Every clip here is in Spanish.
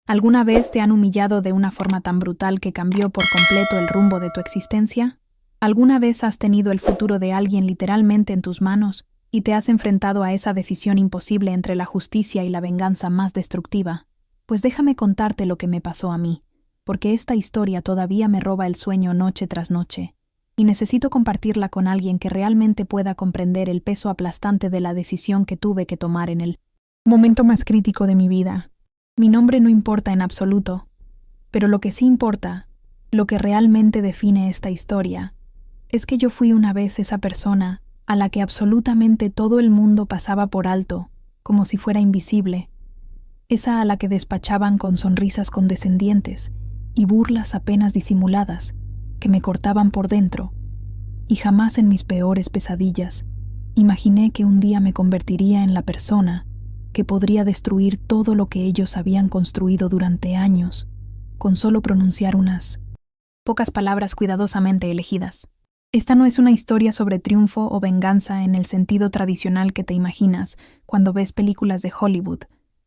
¿Alguna vez te han humillado de una forma tan brutal que cambió por completo el rumbo de tu existencia? ¿Alguna vez has tenido el futuro de alguien literalmente en tus manos y te has enfrentado a esa decisión imposible entre la justicia y la venganza más destructiva? Pues déjame contarte lo que me pasó a mí, porque esta historia todavía me roba el sueño noche tras noche, y necesito compartirla con alguien que realmente pueda comprender el peso aplastante de la decisión que tuve que tomar en el momento más crítico de mi vida. Mi nombre no importa en absoluto, pero lo que sí importa, lo que realmente define esta historia, es que yo fui una vez esa persona a la que absolutamente todo el mundo pasaba por alto, como si fuera invisible, esa a la que despachaban con sonrisas condescendientes y burlas apenas disimuladas que me cortaban por dentro, y jamás en mis peores pesadillas imaginé que un día me convertiría en la persona que podría destruir todo lo que ellos habían construido durante años, con solo pronunciar unas pocas palabras cuidadosamente elegidas. Esta no es una historia sobre triunfo o venganza en el sentido tradicional que te imaginas cuando ves películas de Hollywood.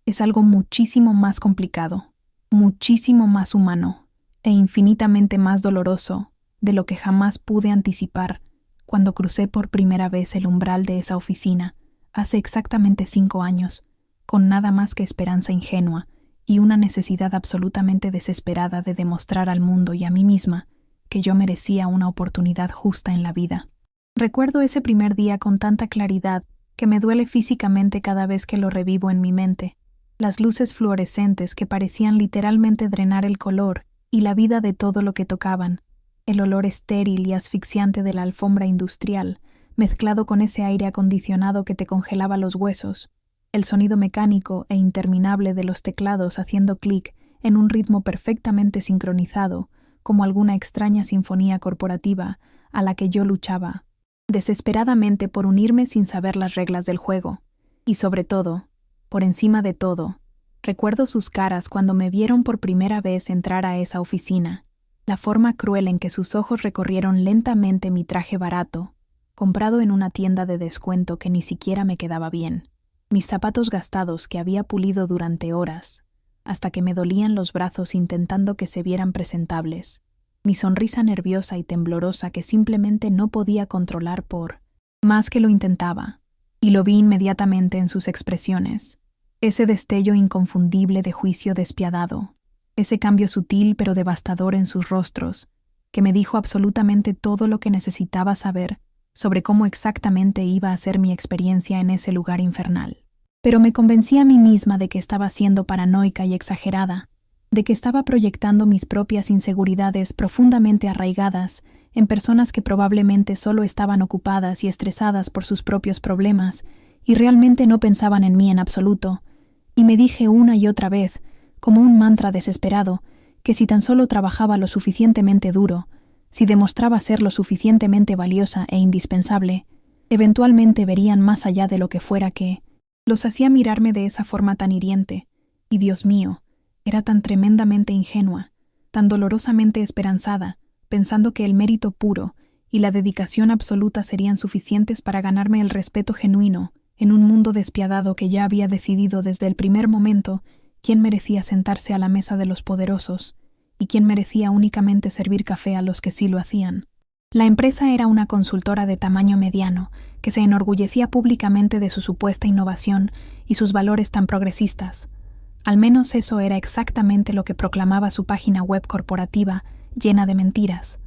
Es algo muchísimo más complicado, muchísimo más humano e infinitamente más doloroso de lo que jamás pude anticipar cuando crucé por primera vez el umbral de esa oficina hace exactamente 5 años, con nada más que esperanza ingenua y una necesidad absolutamente desesperada de demostrar al mundo y a mí misma que yo merecía una oportunidad justa en la vida. Recuerdo ese primer día con tanta claridad que me duele físicamente cada vez que lo revivo en mi mente. Las luces fluorescentes que parecían literalmente drenar el color y la vida de todo lo que tocaban, el olor estéril y asfixiante de la alfombra industrial, mezclado con ese aire acondicionado que te congelaba los huesos, el sonido mecánico e interminable de los teclados haciendo clic en un ritmo perfectamente sincronizado, como alguna extraña sinfonía corporativa a la que yo luchaba, desesperadamente por unirme sin saber las reglas del juego. Y sobre todo, por encima de todo, recuerdo sus caras cuando me vieron por primera vez entrar a esa oficina, la forma cruel en que sus ojos recorrieron lentamente mi traje barato, comprado en una tienda de descuento que ni siquiera me quedaba bien, mis zapatos gastados que había pulido durante horas, hasta que me dolían los brazos intentando que se vieran presentables, mi sonrisa nerviosa y temblorosa que simplemente no podía controlar por más que lo intentaba, y lo vi inmediatamente en sus expresiones, ese destello inconfundible de juicio despiadado, ese cambio sutil pero devastador en sus rostros, que me dijo absolutamente todo lo que necesitaba saber sobre cómo exactamente iba a ser mi experiencia en ese lugar infernal. Pero me convencí a mí misma de que estaba siendo paranoica y exagerada, de que estaba proyectando mis propias inseguridades profundamente arraigadas en personas que probablemente solo estaban ocupadas y estresadas por sus propios problemas y realmente no pensaban en mí en absoluto, y me dije una y otra vez, como un mantra desesperado, que si tan solo trabajaba lo suficientemente duro, si demostraba ser lo suficientemente valiosa e indispensable, eventualmente verían más allá de lo que fuera que los hacía mirarme de esa forma tan hiriente, y Dios mío, era tan tremendamente ingenua, tan dolorosamente esperanzada, pensando que el mérito puro y la dedicación absoluta serían suficientes para ganarme el respeto genuino en un mundo despiadado que ya había decidido desde el primer momento quién merecía sentarse a la mesa de los poderosos y quién merecía únicamente servir café a los que sí lo hacían. La empresa era una consultora de tamaño mediano, que se enorgullecía públicamente de su supuesta innovación y sus valores tan progresistas. Al menos eso era exactamente lo que proclamaba su página web corporativa, llena de mentiras,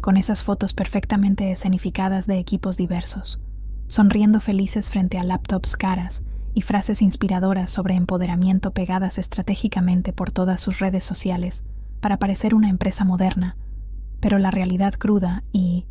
con esas fotos perfectamente escenificadas de equipos diversos, sonriendo felices frente a laptops caras y frases inspiradoras sobre empoderamiento pegadas estratégicamente por todas sus redes sociales para parecer una empresa moderna, pero la realidad cruda y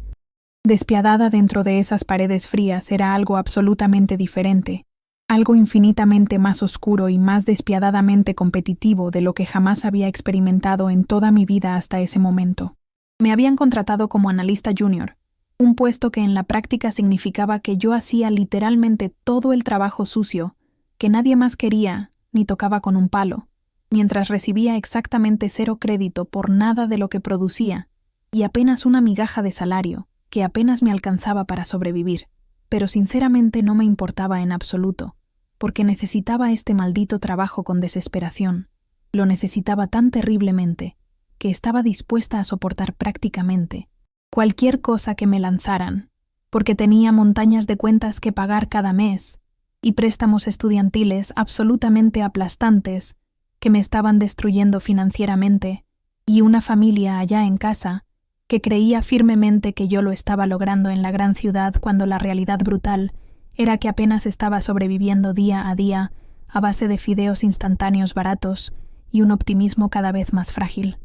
despiadada dentro de esas paredes frías era algo absolutamente diferente, algo infinitamente más oscuro y más despiadadamente competitivo de lo que jamás había experimentado en toda mi vida hasta ese momento. Me habían contratado como analista junior, un puesto que en la práctica significaba que yo hacía literalmente todo el trabajo sucio, que nadie más quería ni tocaba con un palo, mientras recibía exactamente 0 crédito por nada de lo que producía, y apenas una migaja de salario, que apenas me alcanzaba para sobrevivir. Pero sinceramente no me importaba en absoluto, porque necesitaba este maldito trabajo con desesperación. Lo necesitaba tan terriblemente que estaba dispuesta a soportar prácticamente cualquier cosa que me lanzaran, porque tenía montañas de cuentas que pagar cada mes y préstamos estudiantiles absolutamente aplastantes que me estaban destruyendo financieramente, y una familia allá en casa que creía firmemente que yo lo estaba logrando en la gran ciudad cuando la realidad brutal era que apenas estaba sobreviviendo día a día a base de fideos instantáneos baratos y un optimismo cada vez más frágil.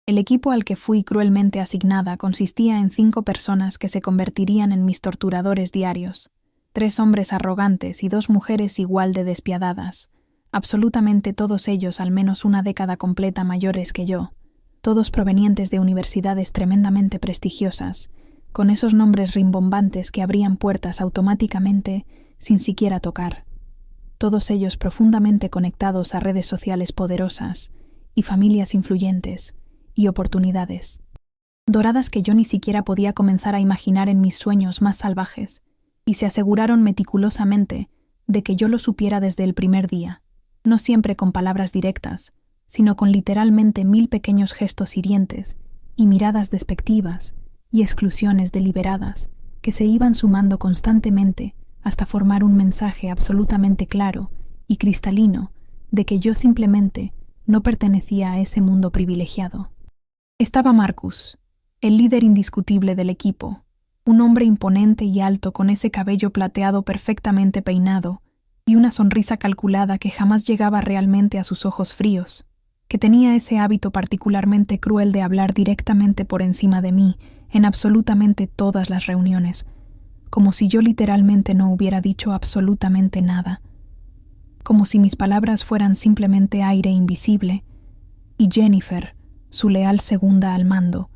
El equipo al que fui cruelmente asignada consistía en 5 personas que se convertirían en mis torturadores diarios, 3 hombres arrogantes y 2 mujeres igual de despiadadas, absolutamente todos ellos al menos una década completa mayores que yo, todos provenientes de universidades tremendamente prestigiosas, con esos nombres rimbombantes que abrían puertas automáticamente sin siquiera tocar. Todos ellos profundamente conectados a redes sociales poderosas y familias influyentes y oportunidades, doradas que yo ni siquiera podía comenzar a imaginar en mis sueños más salvajes, y se aseguraron meticulosamente de que yo lo supiera desde el primer día, no siempre con palabras directas, sino con literalmente 1000 pequeños gestos hirientes y miradas despectivas y exclusiones deliberadas que se iban sumando constantemente hasta formar un mensaje absolutamente claro y cristalino de que yo simplemente no pertenecía a ese mundo privilegiado. Estaba Marcus, el líder indiscutible del equipo, un hombre imponente y alto con ese cabello plateado perfectamente peinado y una sonrisa calculada que jamás llegaba realmente a sus ojos fríos, que tenía ese hábito particularmente cruel de hablar directamente por encima de mí en absolutamente todas las reuniones, como si yo literalmente no hubiera dicho absolutamente nada, como si mis palabras fueran simplemente aire invisible, y Jennifer, su leal segunda al mando,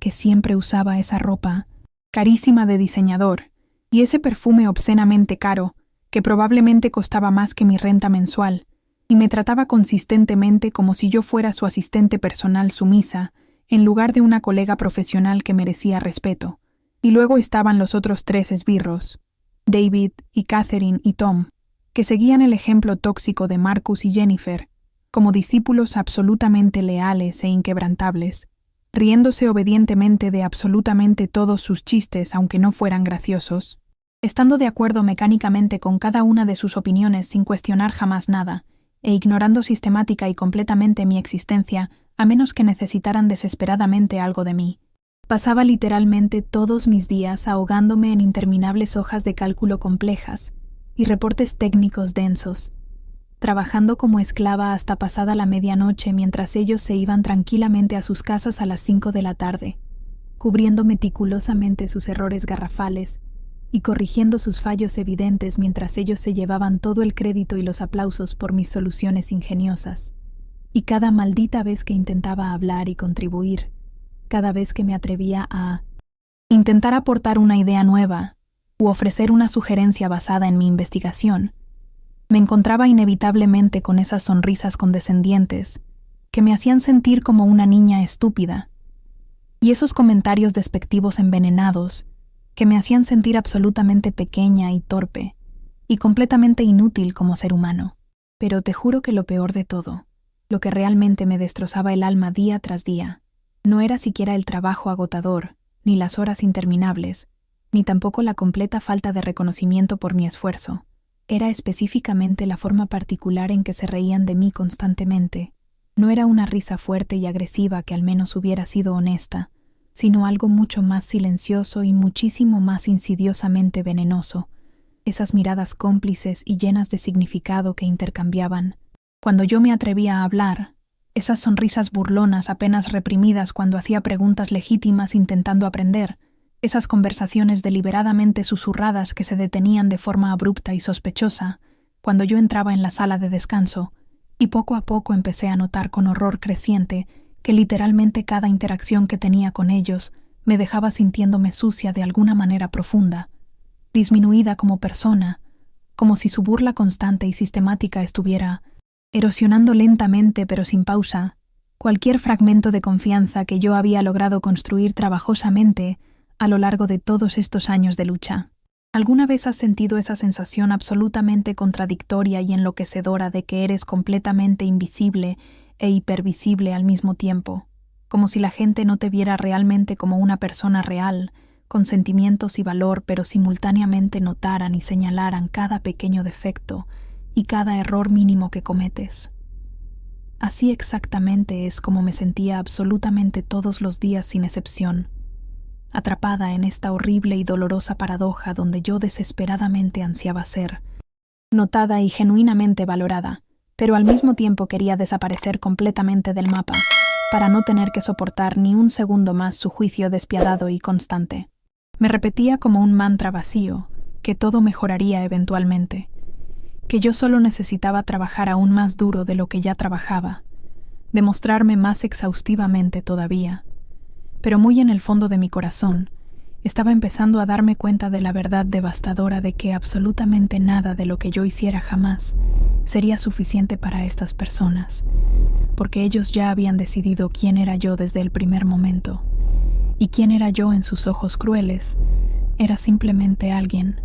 que siempre usaba esa ropa carísima de diseñador y ese perfume obscenamente caro que probablemente costaba más que mi renta mensual, y me trataba consistentemente como si yo fuera su asistente personal sumisa en lugar de una colega profesional que merecía respeto. Y luego estaban los otros 3 esbirros, David y Catherine y Tom, que seguían el ejemplo tóxico de Marcus y Jennifer, como discípulos absolutamente leales e inquebrantables, riéndose obedientemente de absolutamente todos sus chistes aunque no fueran graciosos, estando de acuerdo mecánicamente con cada una de sus opiniones sin cuestionar jamás nada, e ignorando sistemática y completamente mi existencia a menos que necesitaran desesperadamente algo de mí. Pasaba literalmente todos mis días ahogándome en interminables hojas de cálculo complejas y reportes técnicos densos, trabajando como esclava hasta pasada la medianoche mientras ellos se iban tranquilamente a sus casas a las 5 de la tarde, cubriendo meticulosamente sus errores garrafales y corrigiendo sus fallos evidentes mientras ellos se llevaban todo el crédito y los aplausos por mis soluciones ingeniosas. Y cada maldita vez que intentaba hablar y contribuir, cada vez que me atrevía a intentar aportar una idea nueva u ofrecer una sugerencia basada en mi investigación, me encontraba inevitablemente con esas sonrisas condescendientes que me hacían sentir como una niña estúpida, y esos comentarios despectivos envenenados que me hacían sentir absolutamente pequeña y torpe, y completamente inútil como ser humano. Pero te juro que lo peor de todo, lo que realmente me destrozaba el alma día tras día, no era siquiera el trabajo agotador, ni las horas interminables, ni tampoco la completa falta de reconocimiento por mi esfuerzo. Era específicamente la forma particular en que se reían de mí constantemente. No era una risa fuerte y agresiva que al menos hubiera sido honesta, sino algo mucho más silencioso y muchísimo más insidiosamente venenoso. Esas miradas cómplices y llenas de significado que intercambiaban cuando yo me atrevía a hablar, esas sonrisas burlonas apenas reprimidas cuando hacía preguntas legítimas intentando aprender, esas conversaciones deliberadamente susurradas que se detenían de forma abrupta y sospechosa cuando yo entraba en la sala de descanso, y poco a poco empecé a notar con horror creciente que literalmente cada interacción que tenía con ellos me dejaba sintiéndome sucia de alguna manera profunda, disminuida como persona, como si su burla constante y sistemática estuviera erosionando lentamente pero sin pausa cualquier fragmento de confianza que yo había logrado construir trabajosamente a lo largo de todos estos años de lucha. ¿Alguna vez has sentido esa sensación absolutamente contradictoria y enloquecedora de que eres completamente invisible e hipervisible al mismo tiempo, como si la gente no te viera realmente como una persona real, con sentimientos y valor, pero simultáneamente notaran y señalaran cada pequeño defecto y cada error mínimo que cometes. Así exactamente es como me sentía absolutamente todos los días sin excepción, atrapada en esta horrible y dolorosa paradoja donde yo desesperadamente ansiaba ser, notada y genuinamente valorada, pero al mismo tiempo quería desaparecer completamente del mapa, para no tener que soportar ni un segundo más su juicio despiadado y constante. Me repetía como un mantra vacío que todo mejoraría eventualmente, que yo solo necesitaba trabajar aún más duro de lo que ya trabajaba, demostrarme más exhaustivamente todavía. Pero muy en el fondo de mi corazón, estaba empezando a darme cuenta de la verdad devastadora de que absolutamente nada de lo que yo hiciera jamás sería suficiente para estas personas, porque ellos ya habían decidido quién era yo desde el primer momento, y quién era yo en sus ojos crueles era simplemente alguien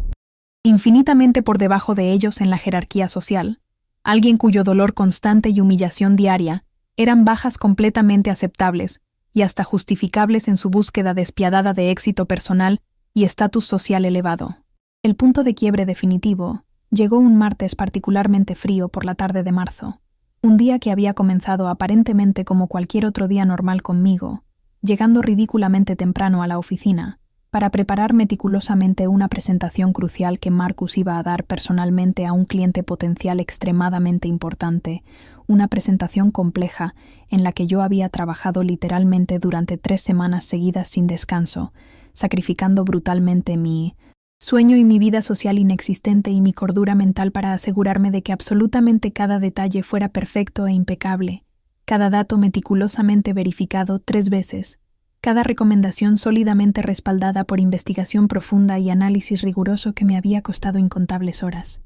infinitamente por debajo de ellos en la jerarquía social, alguien cuyo dolor constante y humillación diaria eran bajas completamente aceptables y hasta justificables en su búsqueda despiadada de éxito personal y estatus social elevado. El punto de quiebre definitivo llegó un martes particularmente frío por la tarde de marzo, un día que había comenzado aparentemente como cualquier otro día normal conmigo, llegando ridículamente temprano a la oficina, para preparar meticulosamente una presentación crucial que Marcus iba a dar personalmente a un cliente potencial extremadamente importante, una presentación compleja en la que yo había trabajado literalmente durante 3 semanas seguidas sin descanso, sacrificando brutalmente mi sueño y mi vida social inexistente y mi cordura mental para asegurarme de que absolutamente cada detalle fuera perfecto e impecable, cada dato meticulosamente verificado 3 veces, cada recomendación sólidamente respaldada por investigación profunda y análisis riguroso que me había costado incontables horas.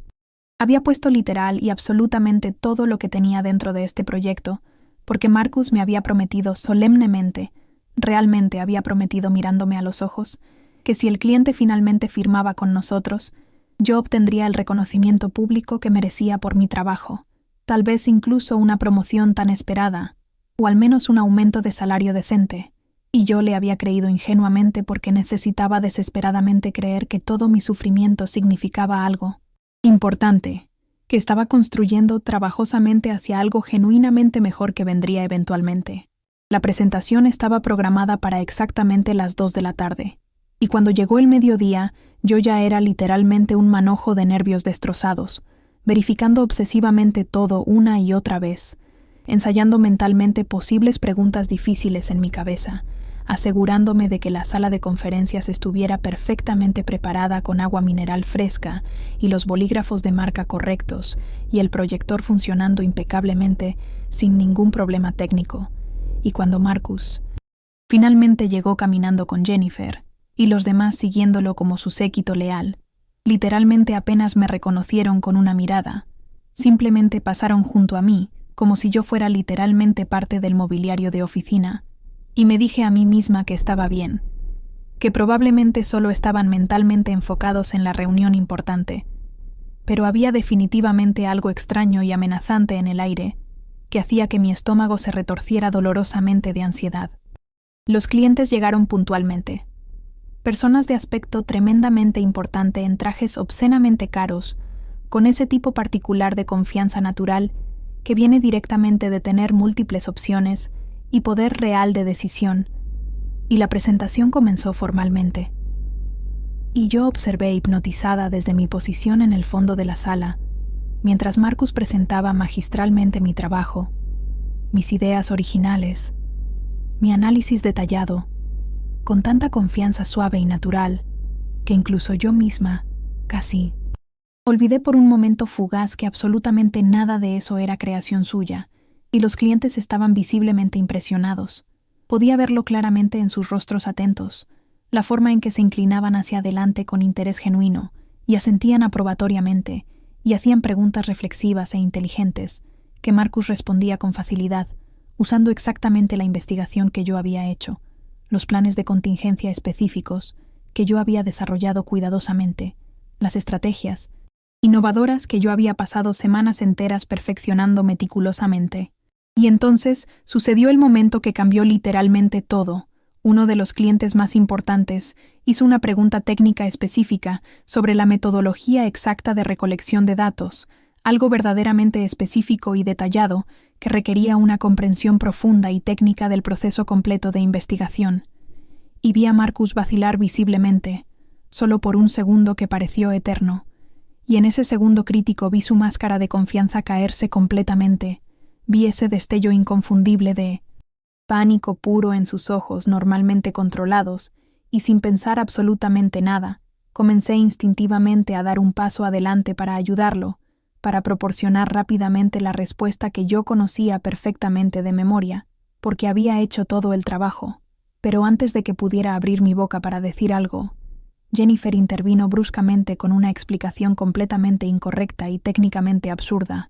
Había puesto literal y absolutamente todo lo que tenía dentro de este proyecto, porque Marcus me había prometido solemnemente, realmente había prometido mirándome a los ojos, que si el cliente finalmente firmaba con nosotros, yo obtendría el reconocimiento público que merecía por mi trabajo, tal vez incluso una promoción tan esperada, o al menos un aumento de salario decente. Y yo le había creído ingenuamente porque necesitaba desesperadamente creer que todo mi sufrimiento significaba algo importante, que estaba construyendo trabajosamente hacia algo genuinamente mejor que vendría eventualmente. La presentación estaba programada para exactamente las 2 de la tarde, y cuando llegó el mediodía, yo ya era literalmente un manojo de nervios destrozados, verificando obsesivamente todo una y otra vez, ensayando mentalmente posibles preguntas difíciles en mi cabeza, asegurándome de que la sala de conferencias estuviera perfectamente preparada con agua mineral fresca y los bolígrafos de marca correctos y el proyector funcionando impecablemente sin ningún problema técnico. Y cuando Marcus finalmente llegó caminando con Jennifer y los demás siguiéndolo como su séquito leal, literalmente apenas me reconocieron con una mirada, simplemente pasaron junto a mí como si yo fuera literalmente parte del mobiliario de oficina, y me dije a mí misma que estaba bien, que probablemente solo estaban mentalmente enfocados en la reunión importante, pero había definitivamente algo extraño y amenazante en el aire que hacía que mi estómago se retorciera dolorosamente de ansiedad. Los clientes llegaron puntualmente. Personas de aspecto tremendamente importante en trajes obscenamente caros, con ese tipo particular de confianza natural que viene directamente de tener múltiples opciones y poder real de decisión, y la presentación comenzó formalmente. Y yo observé hipnotizada desde mi posición en el fondo de la sala, mientras Marcus presentaba magistralmente mi trabajo, mis ideas originales, mi análisis detallado, con tanta confianza suave y natural, que incluso yo misma, casi, olvidé por un momento fugaz que absolutamente nada de eso era creación suya, y los clientes estaban visiblemente impresionados. Podía verlo claramente en sus rostros atentos, la forma en que se inclinaban hacia adelante con interés genuino, y asentían aprobatoriamente, y hacían preguntas reflexivas e inteligentes, que Marcus respondía con facilidad, usando exactamente la investigación que yo había hecho, los planes de contingencia específicos que yo había desarrollado cuidadosamente, las estrategias innovadoras que yo había pasado semanas enteras perfeccionando meticulosamente. Y entonces sucedió el momento que cambió literalmente todo. Uno de los clientes más importantes hizo una pregunta técnica específica sobre la metodología exacta de recolección de datos, algo verdaderamente específico y detallado que requería una comprensión profunda y técnica del proceso completo de investigación. Y vi a Marcus vacilar visiblemente, solo por un segundo que pareció eterno. Y en ese segundo crítico vi su máscara de confianza caerse completamente. Vi ese destello inconfundible de pánico puro en sus ojos normalmente controlados, y sin pensar absolutamente nada, comencé instintivamente a dar un paso adelante para ayudarlo, para proporcionar rápidamente la respuesta que yo conocía perfectamente de memoria, porque había hecho todo el trabajo. Pero antes de que pudiera abrir mi boca para decir algo, Jennifer intervino bruscamente con una explicación completamente incorrecta y técnicamente absurda,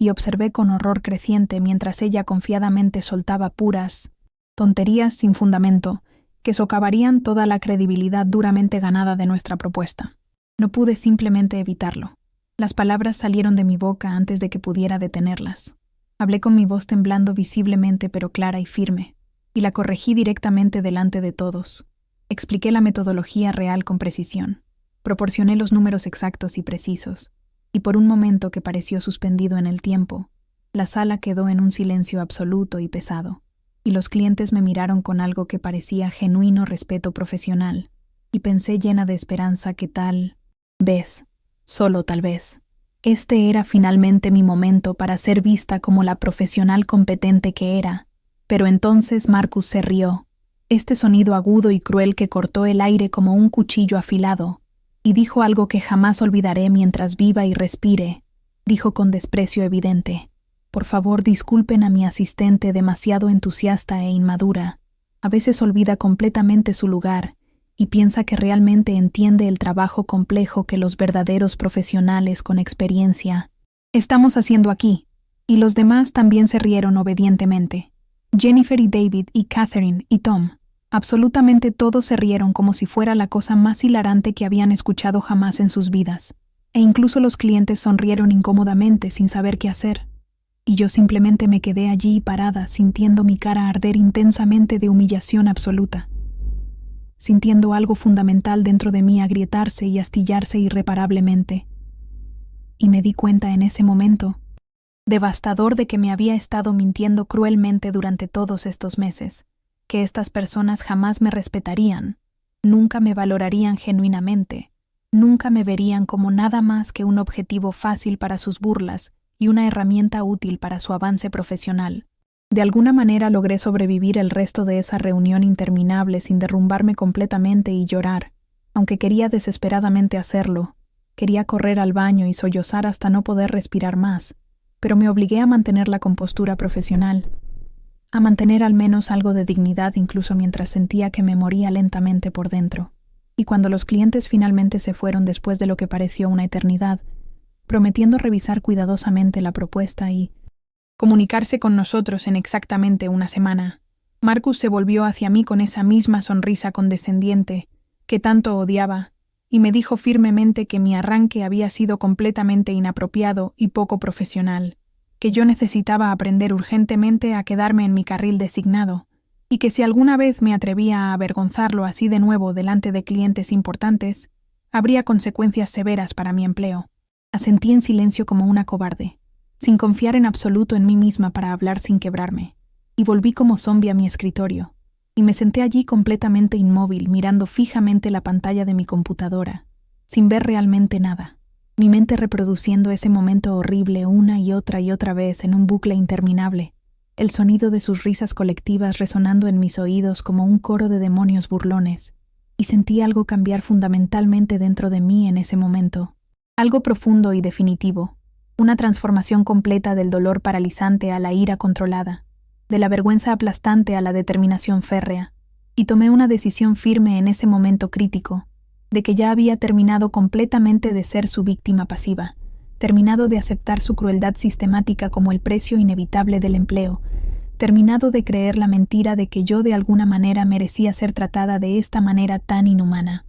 y observé con horror creciente mientras ella confiadamente soltaba puras tonterías sin fundamento que socavarían toda la credibilidad duramente ganada de nuestra propuesta. No pude simplemente evitarlo. Las palabras salieron de mi boca antes de que pudiera detenerlas. Hablé con mi voz temblando visiblemente pero clara y firme, y la corregí directamente delante de todos. Expliqué la metodología real con precisión. Proporcioné los números exactos y precisos. Y por un momento que pareció suspendido en el tiempo, la sala quedó en un silencio absoluto y pesado, y los clientes me miraron con algo que parecía genuino respeto profesional, y pensé llena de esperanza que tal vez, solo tal vez, este era finalmente mi momento para ser vista como la profesional competente que era. Pero entonces Marcus se rió, este sonido agudo y cruel que cortó el aire como un cuchillo afilado, y dijo algo que jamás olvidaré mientras viva y respire. Dijo con desprecio evidente: «Por favor, disculpen a mi asistente demasiado entusiasta e inmadura. A veces olvida completamente su lugar y piensa que realmente entiende el trabajo complejo que los verdaderos profesionales con experiencia estamos haciendo aquí». Y los demás también se rieron obedientemente. Jennifer y David y Catherine y Tom. Absolutamente todos se rieron como si fuera la cosa más hilarante que habían escuchado jamás en sus vidas. E incluso los clientes sonrieron incómodamente sin saber qué hacer. Y yo simplemente me quedé allí parada, sintiendo mi cara arder intensamente de humillación absoluta. Sintiendo algo fundamental dentro de mí agrietarse y astillarse irreparablemente. Y me di cuenta en ese momento, devastador, de que me había estado mintiendo cruelmente durante todos estos meses. Que estas personas jamás me respetarían, nunca me valorarían genuinamente, nunca me verían como nada más que un objetivo fácil para sus burlas y una herramienta útil para su avance profesional. De alguna manera logré sobrevivir el resto de esa reunión interminable sin derrumbarme completamente y llorar, aunque quería desesperadamente hacerlo. Quería correr al baño y sollozar hasta no poder respirar más, pero me obligué a mantener la compostura profesional, a mantener al menos algo de dignidad incluso mientras sentía que me moría lentamente por dentro. Y cuando los clientes finalmente se fueron después de lo que pareció una eternidad, prometiendo revisar cuidadosamente la propuesta y comunicarse con nosotros en exactamente una semana, Marcus se volvió hacia mí con esa misma sonrisa condescendiente que tanto odiaba y me dijo firmemente que mi arranque había sido completamente inapropiado y poco profesional, que yo necesitaba aprender urgentemente a quedarme en mi carril designado, y que si alguna vez me atrevía a avergonzarlo así de nuevo delante de clientes importantes, habría consecuencias severas para mi empleo. Asentí en silencio como una cobarde, sin confiar en absoluto en mí misma para hablar sin quebrarme, y volví como zombi a mi escritorio, y me senté allí completamente inmóvil, mirando fijamente la pantalla de mi computadora, sin ver realmente nada. Mi mente reproduciendo ese momento horrible una y otra vez en un bucle interminable, el sonido de sus risas colectivas resonando en mis oídos como un coro de demonios burlones, y sentí algo cambiar fundamentalmente dentro de mí en ese momento, algo profundo y definitivo, una transformación completa del dolor paralizante a la ira controlada, de la vergüenza aplastante a la determinación férrea, y tomé una decisión firme en ese momento crítico, de que ya había terminado completamente de ser su víctima pasiva, terminado de aceptar su crueldad sistemática como el precio inevitable del empleo, terminado de creer la mentira de que yo de alguna manera merecía ser tratada de esta manera tan inhumana.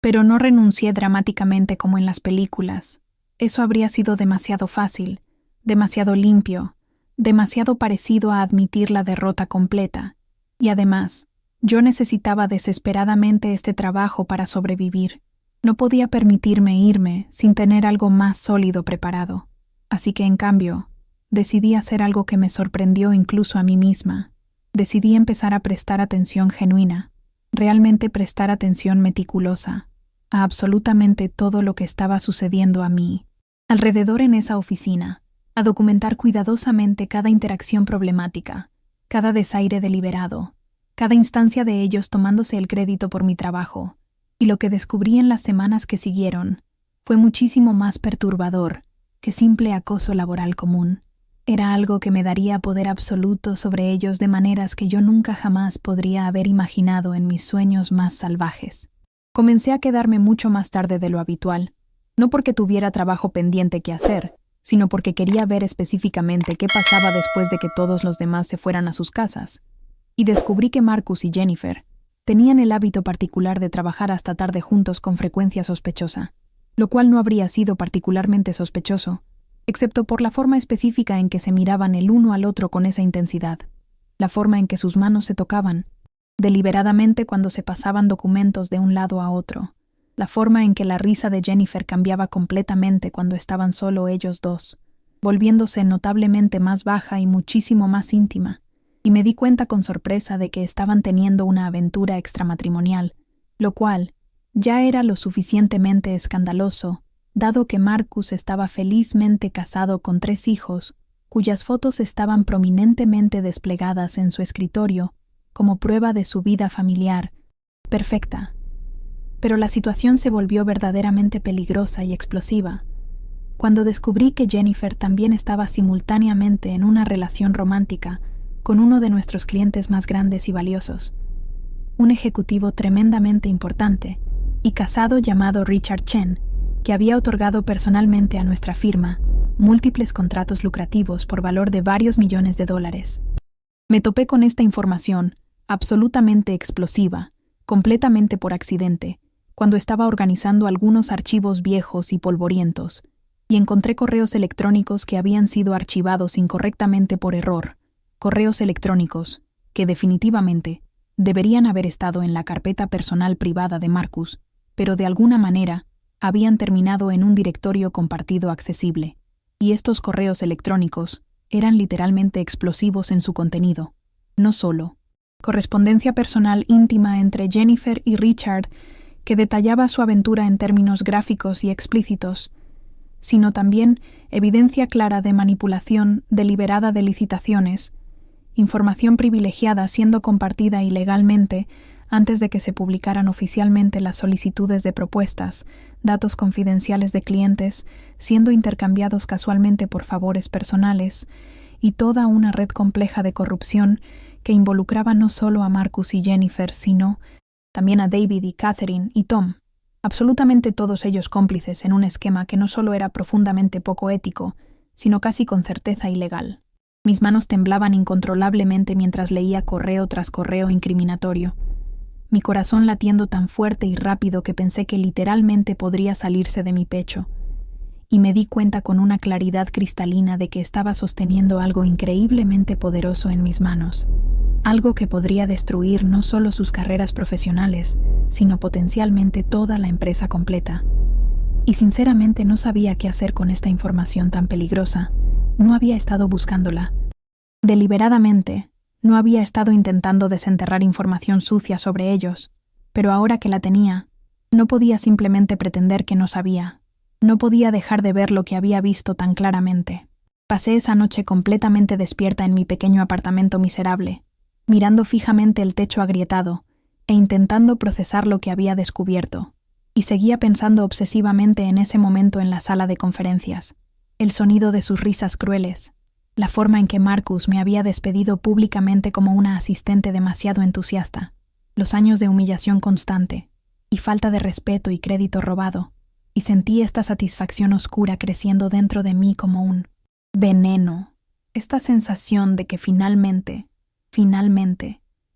Pero no renuncié dramáticamente como en las películas. Eso habría sido demasiado fácil, demasiado limpio, demasiado parecido a admitir la derrota completa, y además, yo necesitaba desesperadamente este trabajo para sobrevivir. No podía permitirme irme sin tener algo más sólido preparado. Así que, en cambio, decidí hacer algo que me sorprendió incluso a mí misma. Decidí empezar a prestar atención genuina, realmente prestar atención meticulosa, a absolutamente todo lo que estaba sucediendo a mí alrededor en esa oficina, a documentar cuidadosamente cada interacción problemática, cada desaire deliberado, cada instancia de ellos tomándose el crédito por mi trabajo, y lo que descubrí en las semanas que siguieron fue muchísimo más perturbador que simple acoso laboral común. Era algo que me daría poder absoluto sobre ellos de maneras que yo nunca jamás podría haber imaginado en mis sueños más salvajes. Comencé a quedarme mucho más tarde de lo habitual, no porque tuviera trabajo pendiente que hacer, sino porque quería ver específicamente qué pasaba después de que todos los demás se fueran a sus casas. Y descubrí que Marcus y Jennifer tenían el hábito particular de trabajar hasta tarde juntos con frecuencia sospechosa, lo cual no habría sido particularmente sospechoso, excepto por la forma específica en que se miraban el uno al otro con esa intensidad, la forma en que sus manos se tocaban, deliberadamente cuando se pasaban documentos de un lado a otro, la forma en que la risa de Jennifer cambiaba completamente cuando estaban solo ellos dos, volviéndose notablemente más baja y muchísimo más íntima, y me di cuenta con sorpresa de que estaban teniendo una aventura extramatrimonial, lo cual ya era lo suficientemente escandaloso, dado que Marcus estaba felizmente casado con 3 hijos, cuyas fotos estaban prominentemente desplegadas en su escritorio como prueba de su vida familiar perfecta. Pero la situación se volvió verdaderamente peligrosa y explosiva cuando descubrí que Jennifer también estaba simultáneamente en una relación romántica con uno de nuestros clientes más grandes y valiosos, un ejecutivo tremendamente importante y casado llamado Richard Chen, que había otorgado personalmente a nuestra firma múltiples contratos lucrativos por valor de varios millones de dólares. Me topé con esta información, absolutamente explosiva, completamente por accidente, cuando estaba organizando algunos archivos viejos y polvorientos, y encontré correos electrónicos que habían sido archivados incorrectamente por error, correos electrónicos que definitivamente deberían haber estado en la carpeta personal privada de Marcus, pero de alguna manera habían terminado en un directorio compartido accesible, y estos correos electrónicos eran literalmente explosivos en su contenido. No solo correspondencia personal íntima entre Jennifer y Richard que detallaba su aventura en términos gráficos y explícitos, sino también evidencia clara de manipulación deliberada de licitaciones, información privilegiada siendo compartida ilegalmente antes de que se publicaran oficialmente las solicitudes de propuestas, datos confidenciales de clientes siendo intercambiados casualmente por favores personales, y toda una red compleja de corrupción que involucraba no solo a Marcus y Jennifer, sino también a David y Catherine y Tom, absolutamente todos ellos cómplices en un esquema que no solo era profundamente poco ético, sino casi con certeza ilegal. Mis manos temblaban incontrolablemente mientras leía correo tras correo incriminatorio, mi corazón latiendo tan fuerte y rápido que pensé que literalmente podría salirse de mi pecho, y me di cuenta con una claridad cristalina de que estaba sosteniendo algo increíblemente poderoso en mis manos, algo que podría destruir no solo sus carreras profesionales, sino potencialmente toda la empresa completa. Y sinceramente no sabía qué hacer con esta información tan peligrosa. No había estado buscándola. Deliberadamente, no había estado intentando desenterrar información sucia sobre ellos, pero ahora que la tenía, no podía simplemente pretender que no sabía. No podía dejar de ver lo que había visto tan claramente. Pasé esa noche completamente despierta en mi pequeño apartamento miserable, mirando fijamente el techo agrietado e intentando procesar lo que había descubierto, y seguía pensando obsesivamente en ese momento en la sala de conferencias, el sonido de sus risas crueles, la forma en que Marcus me había despedido públicamente como una asistente demasiado entusiasta, los años de humillación constante y falta de respeto y crédito robado, y sentí esta satisfacción oscura creciendo dentro de mí como un veneno, esta sensación de que finalmente,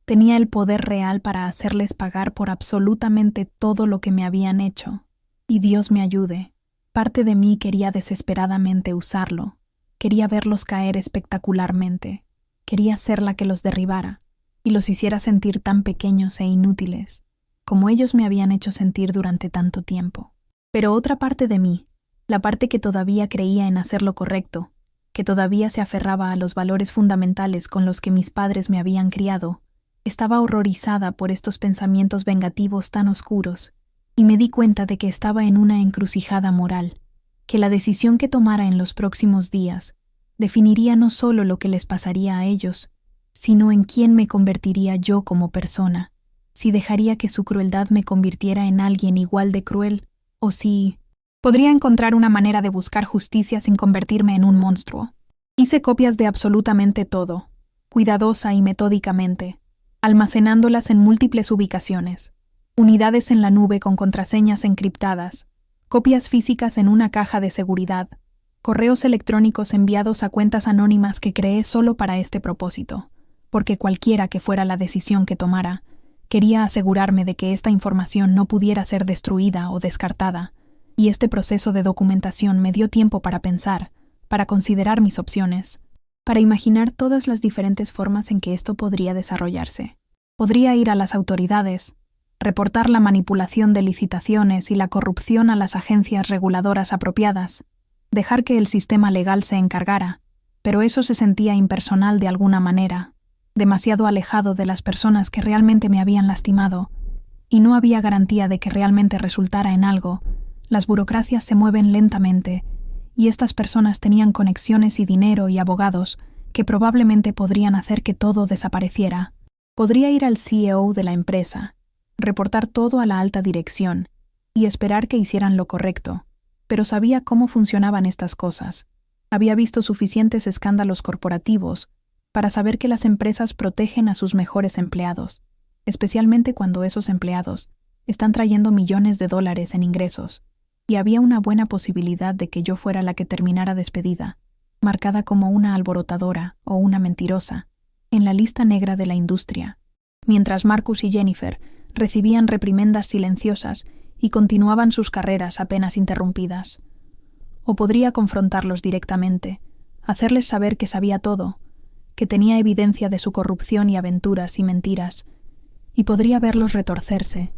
tenía el poder real para hacerles pagar por absolutamente todo lo que me habían hecho. Y Dios me ayude, parte de mí quería desesperadamente usarlo, Quería verlos caer espectacularmente. Quería ser la que los derribara y los hiciera sentir tan pequeños e inútiles, como ellos me habían hecho sentir durante tanto tiempo. Pero otra parte de mí, la parte que todavía creía en hacer lo correcto, que todavía se aferraba a los valores fundamentales con los que mis padres me habían criado, estaba horrorizada por estos pensamientos vengativos tan oscuros, y me di cuenta de que estaba en una encrucijada moral, que la decisión que tomara en los próximos días definiría no solo lo que les pasaría a ellos, sino en quién me convertiría yo como persona, si dejaría que su crueldad me convirtiera en alguien igual de cruel, o si podría encontrar una manera de buscar justicia sin convertirme en un monstruo. Hice copias de absolutamente todo, cuidadosa y metódicamente, almacenándolas en múltiples ubicaciones, unidades en la nube con contraseñas encriptadas, copias físicas en una caja de seguridad, correos electrónicos enviados a cuentas anónimas que creé solo para este propósito, porque cualquiera que fuera la decisión que tomara, quería asegurarme de que esta información no pudiera ser destruida o descartada, y este proceso de documentación me dio tiempo para pensar, para considerar mis opciones, para imaginar todas las diferentes formas en que esto podría desarrollarse. Podría ir a las autoridades, reportar la manipulación de licitaciones y la corrupción a las agencias reguladoras apropiadas, dejar que el sistema legal se encargara, pero eso se sentía impersonal de alguna manera, demasiado alejado de las personas que realmente me habían lastimado, y no había garantía de que realmente resultara en algo. Las burocracias se mueven lentamente, y estas personas tenían conexiones y dinero y abogados que probablemente podrían hacer que todo desapareciera. Podría ir al CEO de la empresa, reportar todo a la alta dirección y esperar que hicieran lo correcto, pero sabía cómo funcionaban estas cosas. Había visto suficientes escándalos corporativos para saber que las empresas protegen a sus mejores empleados, especialmente cuando esos empleados están trayendo millones de dólares en ingresos, y había una buena posibilidad de que yo fuera la que terminara despedida, marcada como una alborotadora o una mentirosa, en la lista negra de la industria, mientras Marcus y Jennifer recibían reprimendas silenciosas y continuaban sus carreras apenas interrumpidas. O podría confrontarlos directamente, hacerles saber que sabía todo, que tenía evidencia de su corrupción y aventuras y mentiras, y podría verlos retorcerse,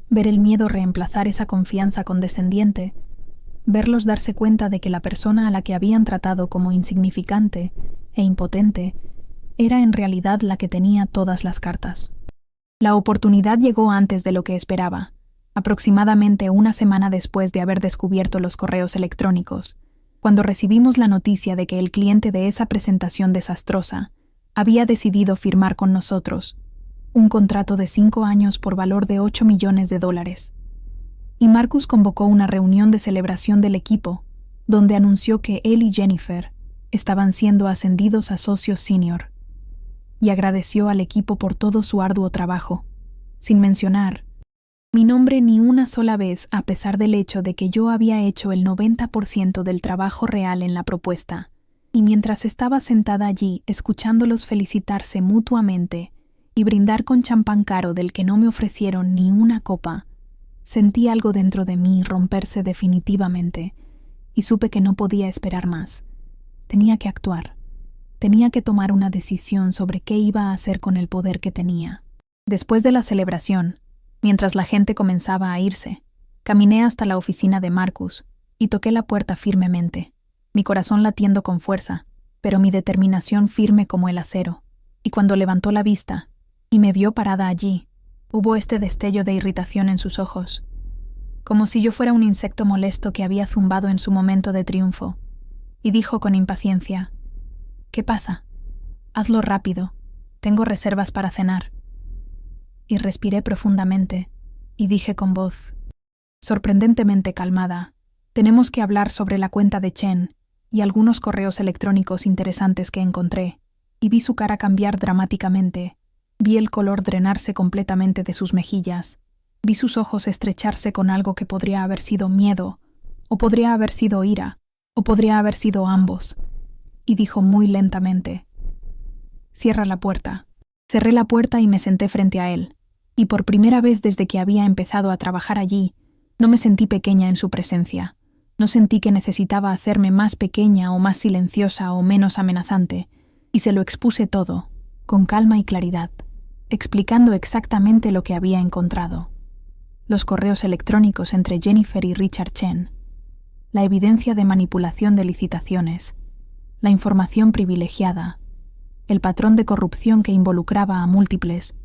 ver el miedo reemplazar esa confianza condescendiente, verlos darse cuenta de que la persona a la que habían tratado como insignificante e impotente era en realidad la que tenía todas las cartas. La oportunidad llegó antes de lo que esperaba, aproximadamente una semana después de haber descubierto los correos electrónicos, cuando recibimos la noticia de que el cliente de esa presentación desastrosa había decidido firmar con nosotros un contrato de 5 años por valor de $8 millones. Y Marcus convocó una reunión de celebración del equipo, donde anunció que él y Jennifer estaban siendo ascendidos a socios senior, y agradeció al equipo por todo su arduo trabajo, sin mencionar mi nombre ni una sola vez, a pesar del hecho de que yo había hecho el 90% del trabajo real en la propuesta. Y mientras estaba sentada allí escuchándolos felicitarse mutuamente y brindar con champán caro del que no me ofrecieron ni una copa, sentí algo dentro de mí romperse definitivamente y supe que no podía esperar más. Tenía que actuar. Tenía que tomar una decisión sobre qué iba a hacer con el poder que tenía. Después de la celebración, mientras la gente comenzaba a irse, caminé hasta la oficina de Marcus y toqué la puerta firmemente, mi corazón latiendo con fuerza, pero mi determinación firme como el acero. Y cuando levantó la vista y me vio parada allí, hubo este destello de irritación en sus ojos, como si yo fuera un insecto molesto que había zumbado en su momento de triunfo, y dijo con impaciencia: «¿Qué pasa? Hazlo rápido, tengo reservas para cenar». Y respiré profundamente, y dije con voz sorprendentemente calmada: «Tenemos que hablar sobre la cuenta de Chen y algunos correos electrónicos interesantes que encontré». Y vi su cara cambiar dramáticamente, vi el color drenarse completamente de sus mejillas, vi sus ojos estrecharse con algo que podría haber sido miedo, o podría haber sido ira, o podría haber sido ambos, y dijo muy lentamente: «Cierra la puerta». Cerré la puerta y me senté frente a él, y por primera vez desde que había empezado a trabajar allí, no me sentí pequeña en su presencia. No sentí que necesitaba hacerme más pequeña o más silenciosa o menos amenazante, y se lo expuse todo, con calma y claridad, explicando exactamente lo que había encontrado. Los correos electrónicos entre Jennifer y Richard Chen, la evidencia de manipulación de licitaciones, la información privilegiada, el patrón de corrupción que involucraba a múltiples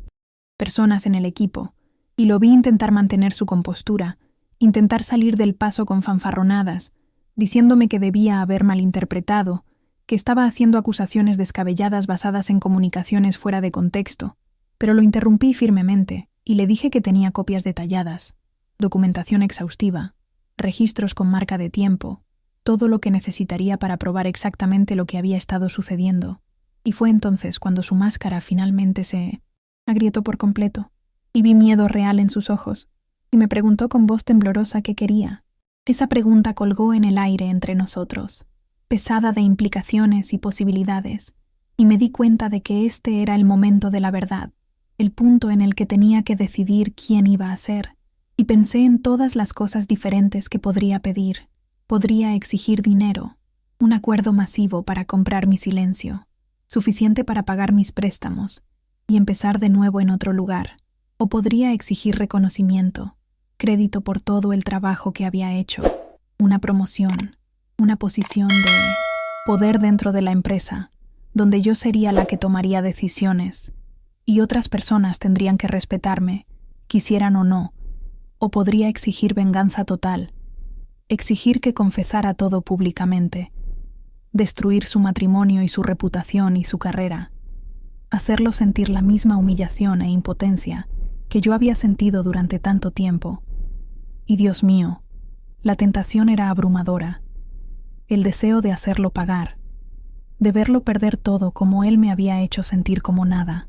personas en el equipo, y lo vi intentar mantener su compostura, intentar salir del paso con fanfarronadas, diciéndome que debía haber malinterpretado, que estaba haciendo acusaciones descabelladas basadas en comunicaciones fuera de contexto, pero lo interrumpí firmemente y le dije que tenía copias detalladas, documentación exhaustiva, registros con marca de tiempo, todo lo que necesitaría para probar exactamente lo que había estado sucediendo. Y fue entonces cuando su máscara finalmente se agrietó por completo, y vi miedo real en sus ojos, y me preguntó con voz temblorosa qué quería. Esa pregunta colgó en el aire entre nosotros, pesada de implicaciones y posibilidades, y me di cuenta de que este era el momento de la verdad, el punto en el que tenía que decidir quién iba a ser, y pensé en todas las cosas diferentes que podría pedir. Podría exigir dinero, un acuerdo masivo para comprar mi silencio, suficiente para pagar mis préstamos y empezar de nuevo en otro lugar, o podría exigir reconocimiento, crédito por todo el trabajo que había hecho, una promoción, una posición de poder dentro de la empresa, donde yo sería la que tomaría decisiones, y otras personas tendrían que respetarme, quisieran o no, o podría exigir venganza total, exigir que confesara todo públicamente, destruir su matrimonio y su reputación y su carrera, hacerlo sentir la misma humillación e impotencia que yo había sentido durante tanto tiempo. Y Dios mío, la tentación era abrumadora, el deseo de hacerlo pagar, de verlo perder todo como él me había hecho sentir como nada.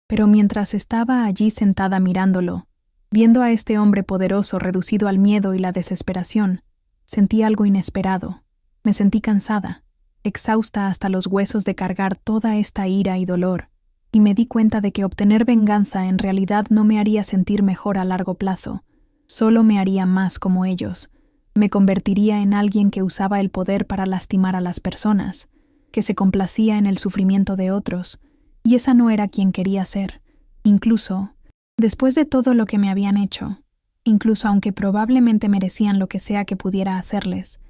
Pero mientras estaba allí sentada mirándolo, viendo a este hombre poderoso reducido al miedo y la desesperación, sentí algo inesperado. Me sentí cansada, exhausta hasta los huesos de cargar toda esta ira y dolor, y me di cuenta de que obtener venganza en realidad no me haría sentir mejor a largo plazo, solo me haría más como ellos, me convertiría en alguien que usaba el poder para lastimar a las personas, que se complacía en el sufrimiento de otros, y esa no era quien quería ser, incluso después de todo lo que me habían hecho. Incluso aunque probablemente merecían lo que sea que pudiera hacerles,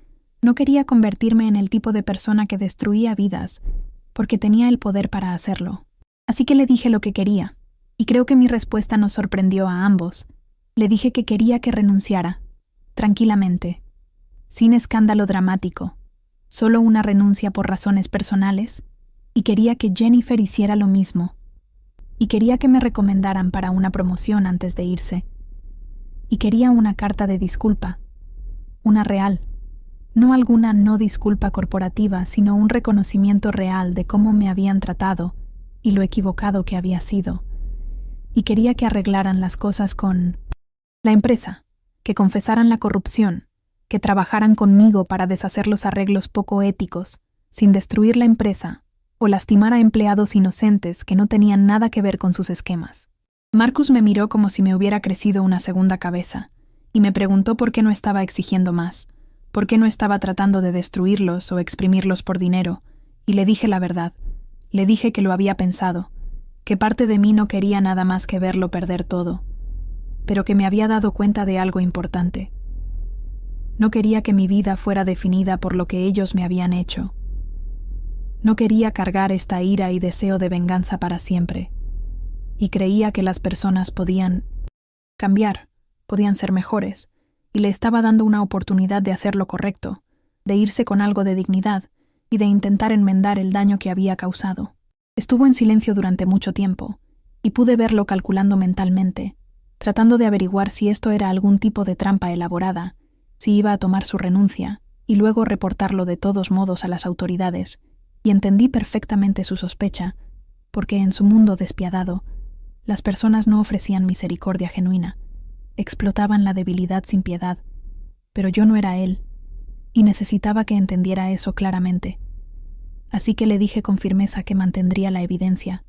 no quería convertirme en el tipo de persona que destruía vidas, porque tenía el poder para hacerlo. Así que le dije lo que quería, y creo que mi respuesta nos sorprendió a ambos. Le dije que quería que renunciara, tranquilamente, sin escándalo dramático, solo una renuncia por razones personales, y quería que Jennifer hiciera lo mismo, y quería que me recomendaran para una promoción antes de irse. Y quería una carta de disculpa, una real, no alguna no disculpa corporativa, sino un reconocimiento real de cómo me habían tratado y lo equivocado que había sido. Y quería que arreglaran las cosas con la empresa, que confesaran la corrupción, que trabajaran conmigo para deshacer los arreglos poco éticos, sin destruir la empresa o lastimar a empleados inocentes que no tenían nada que ver con sus esquemas. Marcus me miró como si me hubiera crecido una segunda cabeza, y me preguntó por qué no estaba exigiendo más, por qué no estaba tratando de destruirlos o exprimirlos por dinero, y le dije la verdad. Le dije que lo había pensado, que parte de mí no quería nada más que verlo perder todo, pero que me había dado cuenta de algo importante. No quería que mi vida fuera definida por lo que ellos me habían hecho. No quería cargar esta ira y deseo de venganza para siempre. Y creía que las personas podían cambiar, podían ser mejores, y le estaba dando una oportunidad de hacer lo correcto, de irse con algo de dignidad y de intentar enmendar el daño que había causado. Estuvo en silencio durante mucho tiempo, y pude verlo calculando mentalmente, tratando de averiguar si esto era algún tipo de trampa elaborada, si iba a tomar su renuncia, y luego reportarlo de todos modos a las autoridades, y entendí perfectamente su sospecha, porque en su mundo despiadado, las personas no ofrecían misericordia genuina, explotaban la debilidad sin piedad, pero yo no era él, y necesitaba que entendiera eso claramente. Así que le dije con firmeza que mantendría la evidencia,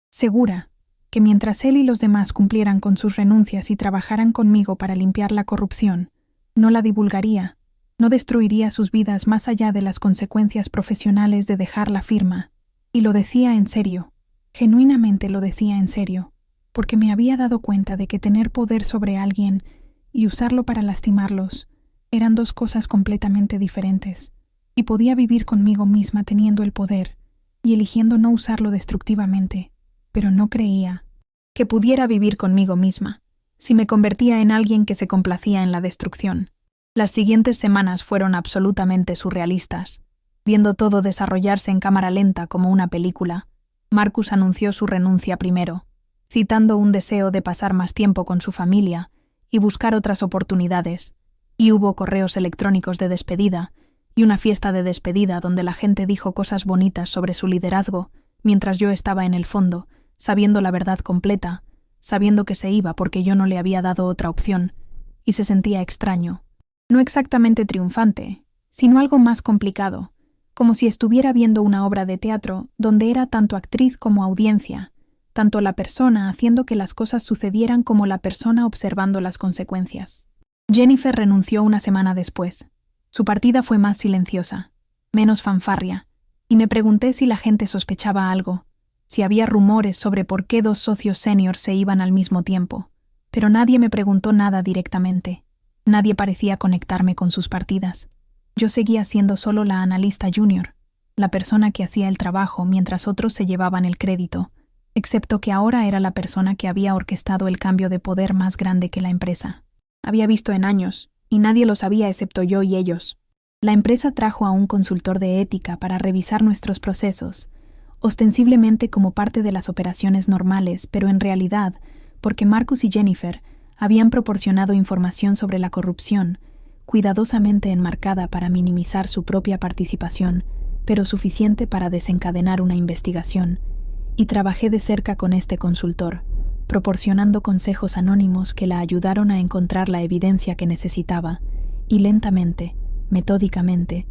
segura que mientras él y los demás cumplieran con sus renuncias y trabajaran conmigo para limpiar la corrupción, no la divulgaría, No destruiría sus vidas más allá de las consecuencias profesionales de dejar la firma. Y lo decía en serio. Genuinamente lo decía en serio. Porque me había dado cuenta de que tener poder sobre alguien y usarlo para lastimarlos eran dos cosas completamente diferentes. Y podía vivir conmigo misma teniendo el poder y eligiendo no usarlo destructivamente. Pero no creía que pudiera vivir conmigo misma si me convertía en alguien que se complacía en la destrucción. Las siguientes semanas fueron absolutamente surrealistas. Viendo todo desarrollarse en cámara lenta como una película, Marcus anunció su renuncia primero, citando un deseo de pasar más tiempo con su familia y buscar otras oportunidades, y hubo correos electrónicos de despedida y una fiesta de despedida donde la gente dijo cosas bonitas sobre su liderazgo, mientras yo estaba en el fondo, sabiendo la verdad completa, sabiendo que se iba porque yo no le había dado otra opción, y se sentía extraño. No exactamente triunfante, sino algo más complicado, como si estuviera viendo una obra de teatro donde era tanto actriz como audiencia, tanto la persona haciendo que las cosas sucedieran como la persona observando las consecuencias. Jennifer renunció una semana después. Su partida fue más silenciosa, menos fanfarria, y me pregunté si la gente sospechaba algo, si había rumores sobre por qué dos socios seniors se iban al mismo tiempo, pero nadie me preguntó nada directamente. Nadie parecía conectarme con sus partidas. Yo seguía siendo solo la analista junior, la persona que hacía el trabajo mientras otros se llevaban el crédito, excepto que ahora era la persona que había orquestado el cambio de poder más grande que la empresa. Había visto en años, y nadie lo sabía excepto yo y ellos. La empresa trajo a un consultor de ética para revisar nuestros procesos, ostensiblemente como parte de las operaciones normales, pero en realidad, porque Marcus y Jennifer habían proporcionado información sobre la corrupción, cuidadosamente enmarcada para minimizar su propia participación, pero suficiente para desencadenar una investigación, y trabajé de cerca con este consultor, proporcionando consejos anónimos que la ayudaron a encontrar la evidencia que necesitaba, y lentamente, metódicamente,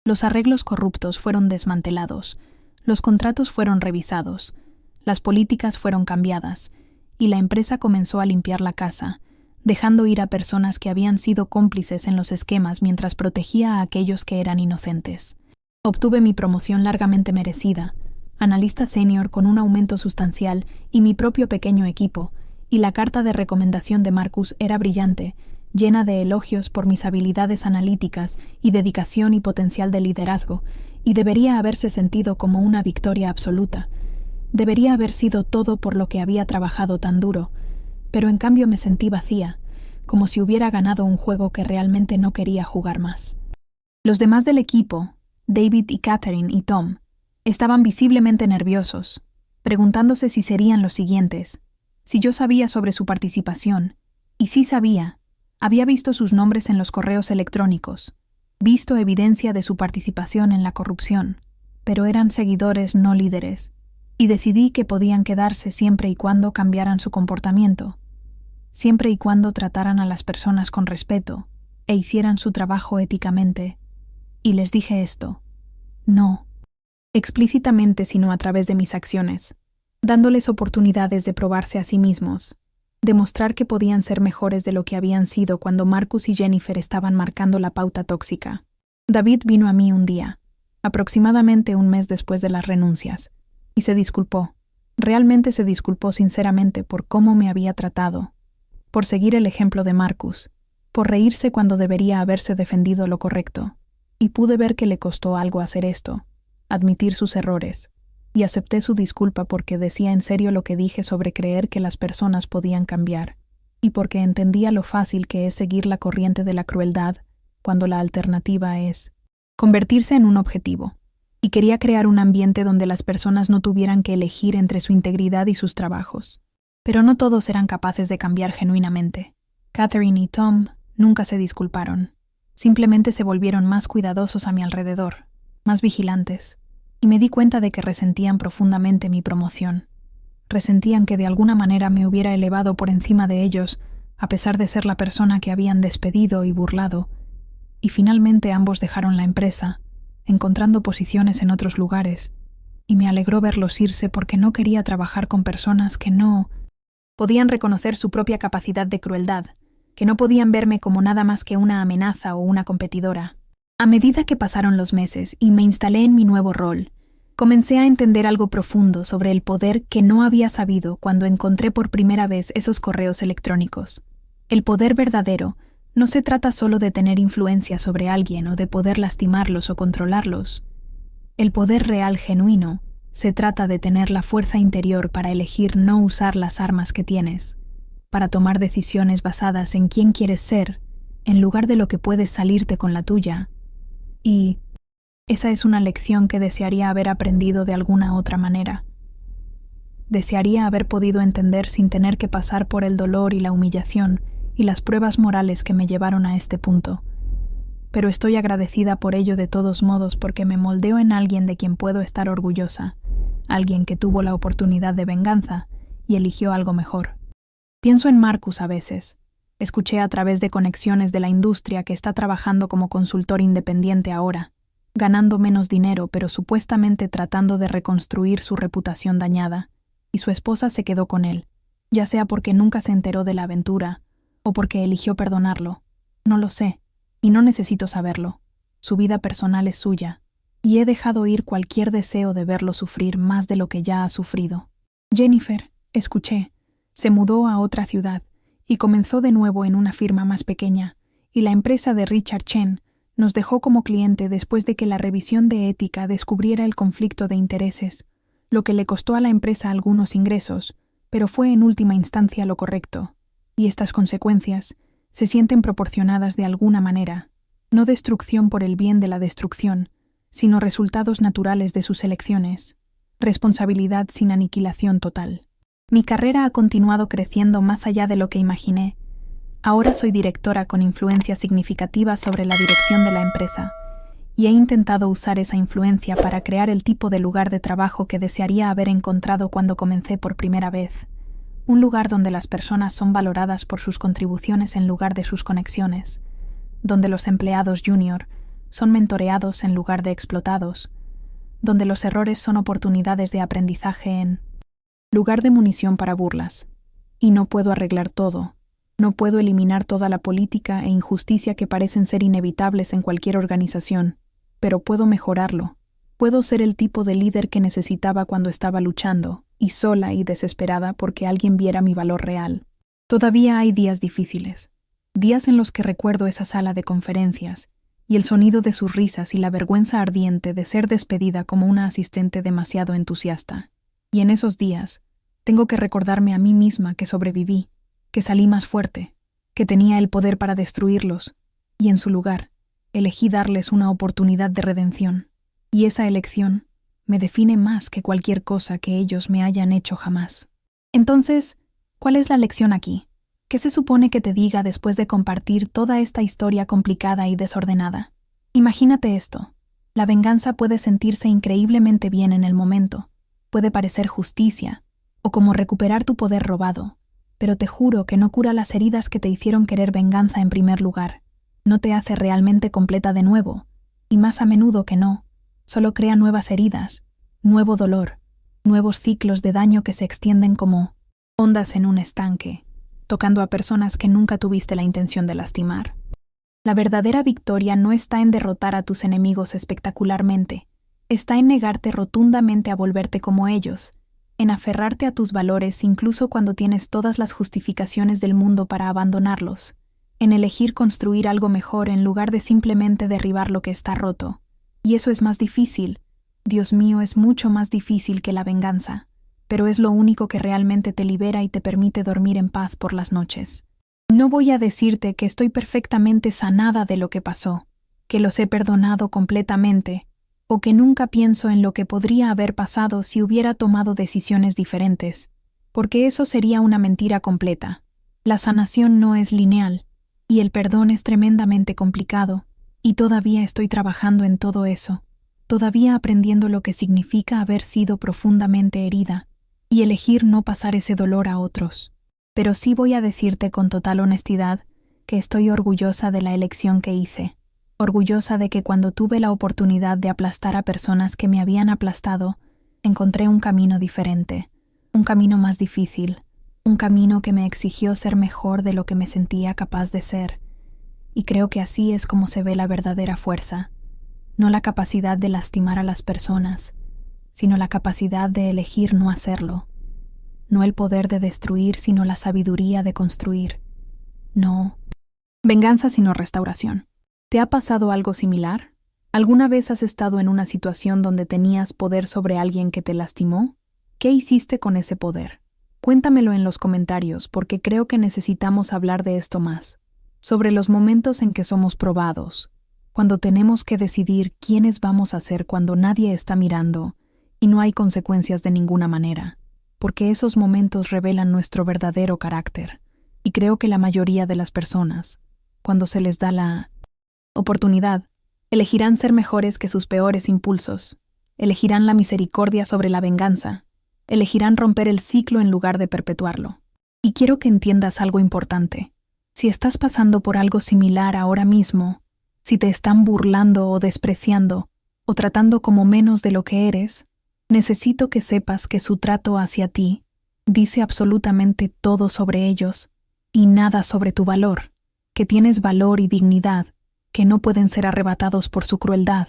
los arreglos corruptos fueron desmantelados, los contratos fueron revisados, las políticas fueron cambiadas, y la empresa comenzó a limpiar la casa, dejando ir a personas que habían sido cómplices en los esquemas mientras protegía a aquellos que eran inocentes. Obtuve mi promoción largamente merecida, analista senior con un aumento sustancial y mi propio pequeño equipo, y la carta de recomendación de Marcus era brillante, llena de elogios por mis habilidades analíticas y dedicación y potencial de liderazgo, y debería haberse sentido como una victoria absoluta. Debería haber sido todo por lo que había trabajado tan duro, pero en cambio me sentí vacía, como si hubiera ganado un juego que realmente no quería jugar más. Los demás del equipo, David y Catherine y Tom, estaban visiblemente nerviosos, preguntándose si serían los siguientes, si yo sabía sobre su participación, y sí sabía, había visto sus nombres en los correos electrónicos, visto evidencia de su participación en la corrupción, pero eran seguidores no líderes, y decidí que podían quedarse siempre y cuando cambiaran su comportamiento, siempre y cuando trataran a las personas con respeto e hicieran su trabajo éticamente. Y les dije esto: no, explícitamente sino a través de mis acciones, dándoles oportunidades de probarse a sí mismos, demostrar que podían ser mejores de lo que habían sido cuando Marcus y Jennifer estaban marcando la pauta tóxica. David vino a mí un día, aproximadamente un mes después de las renuncias, y se disculpó. Realmente se disculpó sinceramente por cómo me había tratado, por seguir el ejemplo de Marcus, por reírse cuando debería haberse defendido lo correcto. Y pude ver que le costó algo hacer esto, admitir sus errores, y acepté su disculpa porque decía en serio lo que dije sobre creer que las personas podían cambiar, y porque entendía lo fácil que es seguir la corriente de la crueldad cuando la alternativa es convertirse en un objetivo. Y quería crear un ambiente donde las personas no tuvieran que elegir entre su integridad y sus trabajos. Pero no todos eran capaces de cambiar genuinamente. Catherine y Tom nunca se disculparon. Simplemente se volvieron más cuidadosos a mi alrededor, más vigilantes, y me di cuenta de que resentían profundamente mi promoción. Resentían que de alguna manera me hubiera elevado por encima de ellos, a pesar de ser la persona que habían despedido y burlado, y finalmente ambos dejaron la empresa, encontrando posiciones en otros lugares, y me alegró verlos irse porque no quería trabajar con personas que no podían reconocer su propia capacidad de crueldad, que no podían verme como nada más que una amenaza o una competidora. A medida que pasaron los meses y me instalé en mi nuevo rol, comencé a entender algo profundo sobre el poder que no había sabido cuando encontré por primera vez esos correos electrónicos. El poder verdadero no se trata solo de tener influencia sobre alguien o de poder lastimarlos o controlarlos. El poder real genuino se trata de tener la fuerza interior para elegir no usar las armas que tienes, para tomar decisiones basadas en quién quieres ser, en lugar de lo que puedes salirte con la tuya. Y esa es una lección que desearía haber aprendido de alguna otra manera. Desearía haber podido entender sin tener que pasar por el dolor y la humillación y las pruebas morales que me llevaron a este punto. Pero estoy agradecida por ello de todos modos porque me moldeo en alguien de quien puedo estar orgullosa, alguien que tuvo la oportunidad de venganza y eligió algo mejor. Pienso en Marcus a veces. Escuché a través de conexiones de la industria que está trabajando como consultor independiente ahora, ganando menos dinero pero supuestamente tratando de reconstruir su reputación dañada, y su esposa se quedó con él, ya sea porque nunca se enteró de la aventura o porque eligió perdonarlo. No lo sé, y no necesito saberlo. Su vida personal es suya, y he dejado ir cualquier deseo de verlo sufrir más de lo que ya ha sufrido. Jennifer, escuché, se mudó a otra ciudad y comenzó de nuevo en una firma más pequeña, y la empresa de Richard Chen nos dejó como cliente después de que la revisión de ética descubriera el conflicto de intereses, lo que le costó a la empresa algunos ingresos, pero fue en última instancia lo correcto. Y estas consecuencias se sienten proporcionadas de alguna manera, no destrucción por el bien de la destrucción, sino resultados naturales de sus elecciones, responsabilidad sin aniquilación total. Mi carrera ha continuado creciendo más allá de lo que imaginé. Ahora soy directora con influencia significativa sobre la dirección de la empresa, y he intentado usar esa influencia para crear el tipo de lugar de trabajo que desearía haber encontrado cuando comencé por primera vez. Un lugar donde las personas son valoradas por sus contribuciones en lugar de sus conexiones, donde los empleados junior son mentoreados en lugar de explotados, donde los errores son oportunidades de aprendizaje en lugar de munición para burlas. Y no puedo arreglar todo, no puedo eliminar toda la política e injusticia que parecen ser inevitables en cualquier organización, pero puedo mejorarlo. Puedo ser el tipo de líder que necesitaba cuando estaba luchando, y sola y desesperada porque alguien viera mi valor real. Todavía hay días difíciles, días en los que recuerdo esa sala de conferencias, y el sonido de sus risas y la vergüenza ardiente de ser despedida como una asistente demasiado entusiasta. Y en esos días, tengo que recordarme a mí misma que sobreviví, que salí más fuerte, que tenía el poder para destruirlos, y en su lugar, elegí darles una oportunidad de redención. Y esa elección me define más que cualquier cosa que ellos me hayan hecho jamás. Entonces, ¿cuál es la lección aquí? ¿Qué se supone que te diga después de compartir toda esta historia complicada y desordenada? Imagínate esto. La venganza puede sentirse increíblemente bien en el momento, puede parecer justicia, o como recuperar tu poder robado, pero te juro que no cura las heridas que te hicieron querer venganza en primer lugar. No te hace realmente completa de nuevo, y más a menudo que no, solo crea nuevas heridas, nuevo dolor, nuevos ciclos de daño que se extienden como ondas en un estanque, tocando a personas que nunca tuviste la intención de lastimar. La verdadera victoria no está en derrotar a tus enemigos espectacularmente, está en negarte rotundamente a volverte como ellos, en aferrarte a tus valores incluso cuando tienes todas las justificaciones del mundo para abandonarlos, en elegir construir algo mejor en lugar de simplemente derribar lo que está roto. Y eso es más difícil. Dios mío, es mucho más difícil que la venganza, pero es lo único que realmente te libera y te permite dormir en paz por las noches. No voy a decirte que estoy perfectamente sanada de lo que pasó, que los he perdonado completamente, o que nunca pienso en lo que podría haber pasado si hubiera tomado decisiones diferentes, porque eso sería una mentira completa. La sanación no es lineal, y el perdón es tremendamente complicado, y todavía estoy trabajando en todo eso, todavía aprendiendo lo que significa haber sido profundamente herida, y elegir no pasar ese dolor a otros. Pero sí voy a decirte con total honestidad que estoy orgullosa de la elección que hice, orgullosa de que cuando tuve la oportunidad de aplastar a personas que me habían aplastado, encontré un camino diferente, un camino más difícil, un camino que me exigió ser mejor de lo que me sentía capaz de ser, y creo que así es como se ve la verdadera fuerza, no la capacidad de lastimar a las personas, sino la capacidad de elegir no hacerlo, no el poder de destruir, sino la sabiduría de construir. No venganza, sino restauración. ¿Te ha pasado algo similar? ¿Alguna vez has estado en una situación donde tenías poder sobre alguien que te lastimó? ¿Qué hiciste con ese poder? Cuéntamelo en los comentarios porque creo que necesitamos hablar de esto más, sobre los momentos en que somos probados, cuando tenemos que decidir quiénes vamos a ser cuando nadie está mirando y no hay consecuencias de ninguna manera, porque esos momentos revelan nuestro verdadero carácter, y creo que la mayoría de las personas, cuando se les da la oportunidad, elegirán ser mejores que sus peores impulsos, elegirán la misericordia sobre la venganza, elegirán romper el ciclo en lugar de perpetuarlo. Y quiero que entiendas algo importante. Si estás pasando por algo similar ahora mismo, si te están burlando o despreciando, o tratando como menos de lo que eres, necesito que sepas que su trato hacia ti dice absolutamente todo sobre ellos y nada sobre tu valor, que tienes valor y dignidad, que no pueden ser arrebatados por su crueldad,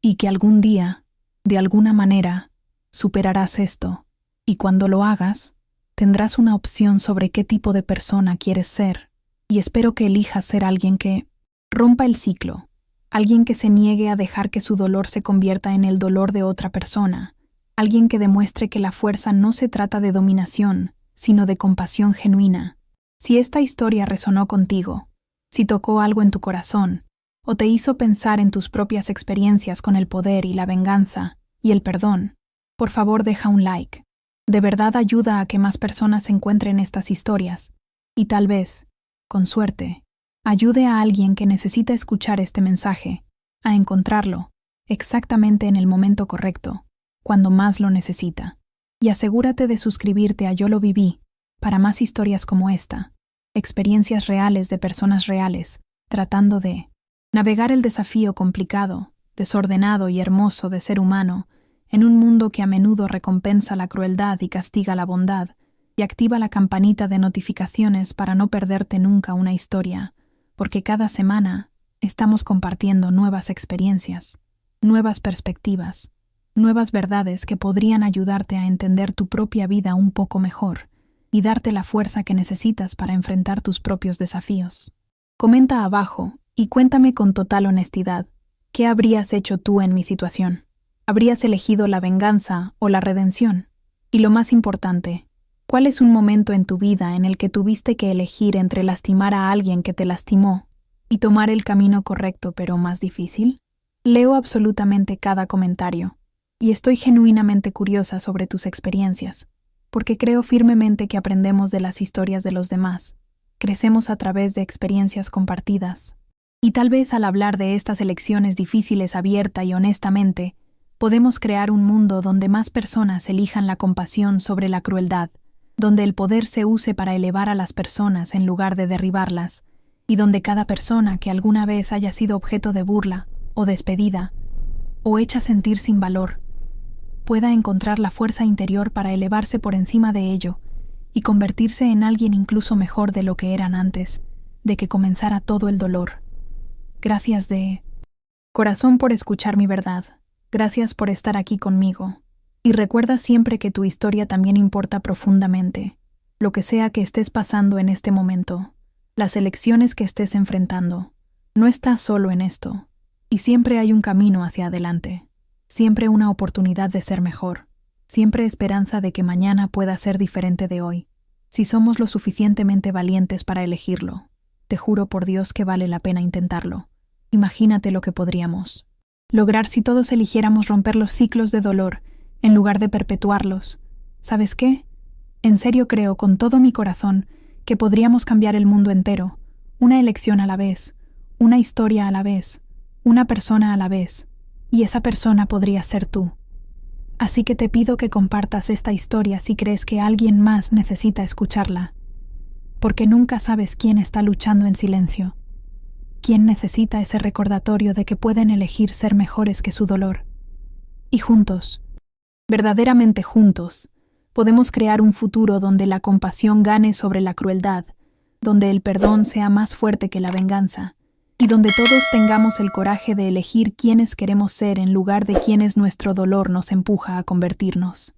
y que algún día, de alguna manera, superarás esto, y cuando lo hagas, tendrás una opción sobre qué tipo de persona quieres ser, y espero que elijas ser alguien que rompa el ciclo, alguien que se niegue a dejar que su dolor se convierta en el dolor de otra persona, alguien que demuestre que la fuerza no se trata de dominación, sino de compasión genuina. Si esta historia resonó contigo, si tocó algo en tu corazón, o te hizo pensar en tus propias experiencias con el poder y la venganza y el perdón, por favor deja un like. De verdad ayuda a que más personas encuentren estas historias, y tal vez, con suerte, ayude a alguien que necesita escuchar este mensaje, a encontrarlo, exactamente en el momento correcto, cuando más lo necesita. Y asegúrate de suscribirte a Yo Lo Viví, para más historias como esta, experiencias reales de personas reales, tratando de navegar el desafío complicado, desordenado y hermoso de ser humano, en un mundo que a menudo recompensa la crueldad y castiga la bondad, y activa la campanita de notificaciones para no perderte nunca una historia, porque cada semana estamos compartiendo nuevas experiencias, nuevas perspectivas, nuevas verdades que podrían ayudarte a entender tu propia vida un poco mejor y darte la fuerza que necesitas para enfrentar tus propios desafíos. Comenta abajo y cuéntame con total honestidad, ¿qué habrías hecho tú en mi situación? ¿Habrías elegido la venganza o la redención? Y lo más importante, ¿cuál es un momento en tu vida en el que tuviste que elegir entre lastimar a alguien que te lastimó y tomar el camino correcto pero más difícil? Leo absolutamente cada comentario y estoy genuinamente curiosa sobre tus experiencias, porque creo firmemente que aprendemos de las historias de los demás, crecemos a través de experiencias compartidas. Y tal vez al hablar de estas elecciones difíciles abierta y honestamente, podemos crear un mundo donde más personas elijan la compasión sobre la crueldad, donde el poder se use para elevar a las personas en lugar de derribarlas, y donde cada persona que alguna vez haya sido objeto de burla, o despedida, o hecha sentir sin valor, pueda encontrar la fuerza interior para elevarse por encima de ello y convertirse en alguien incluso mejor de lo que eran antes de que comenzara todo el dolor. Gracias de corazón por escuchar mi verdad. Gracias por estar aquí conmigo. Y recuerda siempre que tu historia también importa profundamente, lo que sea que estés pasando en este momento, las elecciones que estés enfrentando. No estás solo en esto, y siempre hay un camino hacia adelante, siempre una oportunidad de ser mejor, siempre esperanza de que mañana pueda ser diferente de hoy, si somos lo suficientemente valientes para elegirlo. Te juro por Dios que vale la pena intentarlo. Imagínate lo que podríamos lograr si todos eligiéramos romper los ciclos de dolor en lugar de perpetuarlos. ¿Sabes qué? En serio creo con todo mi corazón que podríamos cambiar el mundo entero, una elección a la vez, una historia a la vez, una persona a la vez, y esa persona podría ser tú. Así que te pido que compartas esta historia si crees que alguien más necesita escucharla, porque nunca sabes quién está luchando en silencio, quién necesita ese recordatorio de que pueden elegir ser mejores que su dolor. Y juntos, verdaderamente juntos, Podemos crear un futuro donde la compasión gane sobre la crueldad, donde el perdón sea más fuerte que la venganza, y donde todos tengamos el coraje de elegir quiénes queremos ser en lugar de quienes nuestro dolor nos empuja a convertirnos.